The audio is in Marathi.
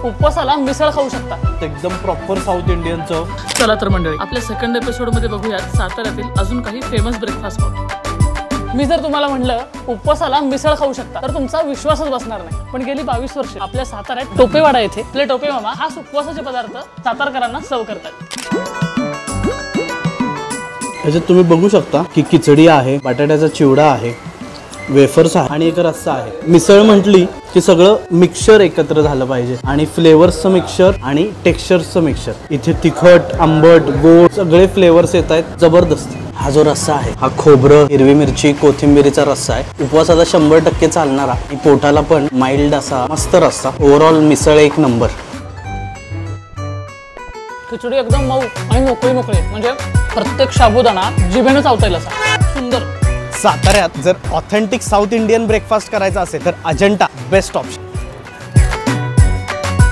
उपवासाला मिसळ खाऊ शकता, एकदम प्रॉपर साऊथ इंडियन चव। चला तर मंडळी, आपल्या सेकंड एपिसोड मध्ये बघूयात साताऱ्यातील अजून काही फेमस ब्रेकफास्ट स्पॉट। मी जर तुम्हाला म्हटलं उपवासाला मिसळ खाऊ शकता तर तुमचा विश्वासच बसणार नाही, पण गेली 22 वर्ष आपल्या साताऱ्यात टोपेवाडा येथे आपले टोपे मामा हा उपवासाचे पदार्थ सातारकरांना सर्व करतात। याच्यात तुम्ही बघू शकता की खिचडी आहे, बटाट्याचा चिवडा आहे, वेफर्स आहे आणि एक रस्सा आहे। मिसळ म्हटली की सगळं मिक्सचर एकत्र झालं पाहिजे आणि फ्लेवर्सचं मिक्सचर आणि टेक्स्चरचं मिक्सचर। इथे तिखट, आंबट, गोड सगळे फ्लेवर्स येत आहेत, जबरदस्त। हा जो रस्सा आहे हा खोबरं, हिरवी मिरची, कोथिंबीरीचा रस्सा आहे। उपवासाला 100% चालणारा आणि पोटाला पण माइल्ड असा मस्त रस्सा। ओव्हरऑल मिसळ एक नंबर। खिचडी एकदम मऊ आणि मोकळी मोकळी, म्हणजे प्रत्येक साबुदाणा जिभेने चावता येईल असा सुंदर। साताऱ्यात जर ऑथेंटिक साऊथ इंडियन ब्रेकफास्ट करायचा असेल तर अजंटा बेस्ट ऑप्शन।